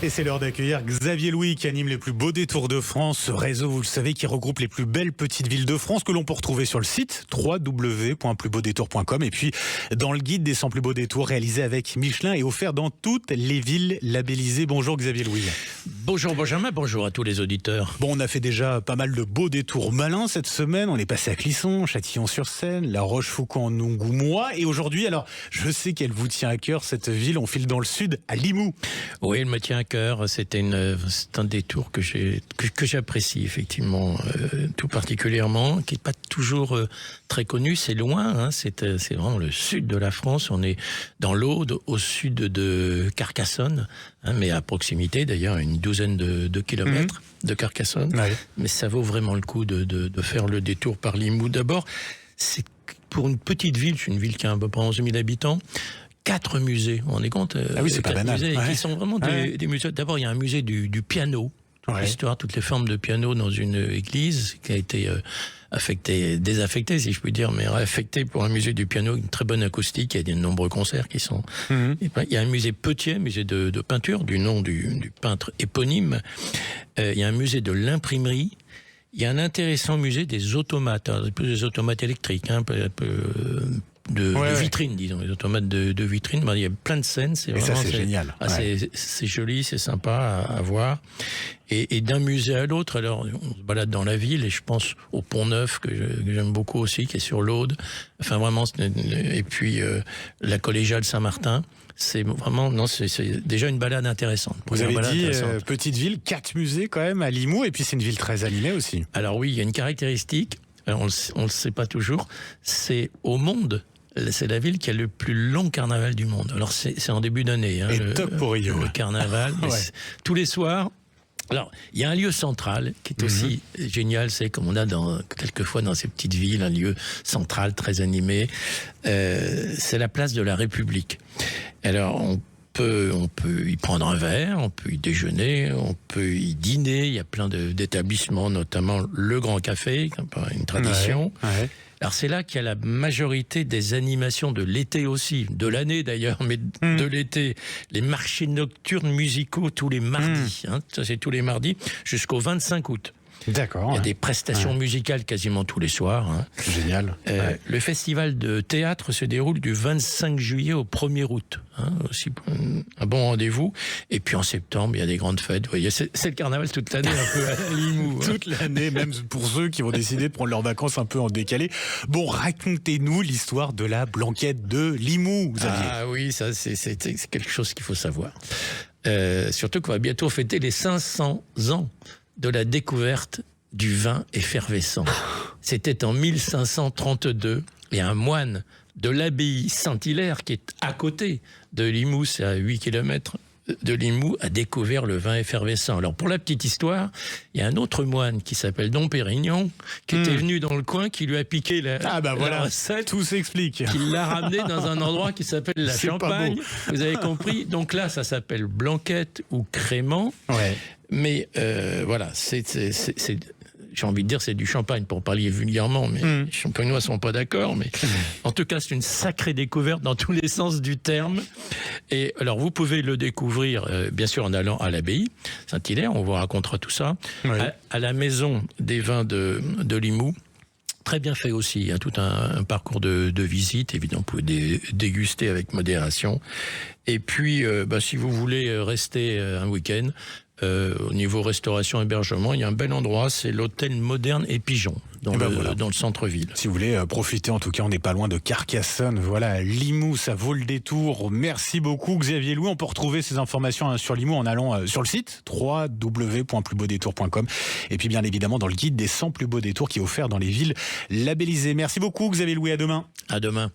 Et c'est l'heure d'accueillir Xavier Louis qui anime les plus beaux détours de France. Ce réseau, vous le savez, qui regroupe les plus belles petites villes de France que l'on peut retrouver sur le site www.plusbeaudétours.com et puis dans le guide des 100 plus beaux détours réalisé avec Michelin et offert dans toutes les villes labellisées. Bonjour Xavier Louis. Bonjour Benjamin, bonjour à tous les auditeurs. Bon, on a fait déjà pas mal de beaux détours malins cette semaine. On est passé à Clisson, Châtillon-sur-Seine, La Rochefoucauld en Angoumois. Et aujourd'hui, alors, je sais qu'elle vous tient à cœur, cette ville. On file dans le sud, à Limoux. Oui, elle me tient à cœur. C'est un détour que j'apprécie effectivement tout particulièrement, qui n'est pas toujours très connu. C'est loin, hein, c'est vraiment le sud de la France. On est dans l'Aude, au sud de Carcassonne, hein, mais à proximité d'ailleurs, une douzaine de kilomètres de Carcassonne. Ouais. Mais ça vaut vraiment le coup de faire le détour par Limoux. D'abord, c'est pour une petite ville, c'est une ville qui a à peu près 11 000 habitants. 4 musées, on est compte. Ah oui, c'est pas banal. Musées qui sont vraiment des musées. D'abord, il y a un musée du piano, toute l'histoire, toutes les formes de piano dans une église qui a été désaffectée, si je puis dire, mais réaffectée pour un musée du piano, une très bonne acoustique. Il y a de nombreux concerts qui sont. Il y a un musée Petier, musée de peinture, du nom du peintre éponyme. Il y a un musée de l'imprimerie. Il y a un intéressant musée des automates, des automates électriques, hein, de vitrines, disons, les automates de vitrines. Il y a plein de scènes. C'est génial. C'est joli, c'est sympa à voir. Et d'un musée à l'autre, alors on se balade dans la ville et je pense au Pont Neuf que j'aime beaucoup aussi, qui est sur l'Aude. Enfin vraiment, et puis la collégiale Saint-Martin. C'est vraiment, non, c'est déjà une balade intéressante. Vous avez dit petite ville, 4 musées quand même à Limoux, et puis c'est une ville très animée aussi. Alors oui, il y a une caractéristique, on le sait pas toujours, c'est au monde. C'est la ville qui a le plus long carnaval du monde. Alors c'est en début d'année, hein, le carnaval. Tous les soirs. Alors, il y a un lieu central qui est aussi génial, c'est comme on a quelquefois dans ces petites villes, un lieu central très animé. C'est la place de la République. Alors, on peut y prendre un verre, on peut y déjeuner, on peut y dîner. Il y a plein d'établissements, notamment le Grand Café, une tradition. Alors c'est là qu'il y a la majorité des animations de l'été aussi, de l'année d'ailleurs, mais de l'été. Les marchés nocturnes musicaux tous les mardis, hein, ça c'est tous les mardis, jusqu'au 25 août. D'accord. Il y a des prestations musicales quasiment tous les soirs. Hein. Génial. Le festival de théâtre se déroule du 25 juillet au 1er août. Hein, aussi un bon rendez-vous. Et puis en septembre, il y a des grandes fêtes. Vous voyez, c'est le carnaval toute l'année un peu à Limoux. Toute l'année, même pour ceux qui vont décider de prendre leurs vacances un peu en décalé. Bon, racontez-nous l'histoire de la Blanquette de Limoux, Xavier. Ah oui, ça c'est quelque chose qu'il faut savoir. Surtout qu'on va bientôt fêter les 500 ans de la découverte du vin effervescent. C'était en 1532, et un moine de l'abbaye Saint-Hilaire, qui est à côté de Limoux, c'est à 8 km de Limoux, a découvert le vin effervescent. Alors pour la petite histoire, il y a un autre moine qui s'appelle Dom Pérignon, qui était venu dans le coin, qui lui a piqué la recette, tout s'explique. Qui l'a ramené dans un endroit qui s'appelle la Champagne. Vous avez compris. Donc là, ça s'appelle Blanquette ou Crément. Mais voilà, j'ai envie de dire c'est du champagne pour parler vulgairement, mais les champagnois sont pas d'accord. Mais en tout cas, c'est une sacrée découverte dans tous les sens du terme. Et alors, vous pouvez le découvrir, bien sûr, en allant à l'abbaye Saint-Hilaire. On vous racontera tout ça. À la maison des vins de Limoux. Très bien fait aussi, il y a tout un parcours de visite, évidemment, vous pouvez déguster avec modération. Et puis, si vous voulez rester un week-end, au niveau restauration hébergement, il y a un bel endroit, c'est l'hôtel Moderne et Pigeon, dans le centre-ville. Si vous voulez profiter, en tout cas, on n'est pas loin de Carcassonne. Voilà, Limoux, ça vaut le détour. Merci beaucoup, Xavier Louis. On peut retrouver ces informations sur Limoux en allant sur le site www.plusbeaudétours.com et puis bien évidemment dans le guide des 100 plus beaux détours qui est offert dans les villes labellisées. Merci beaucoup, Xavier Louis. À demain. À demain.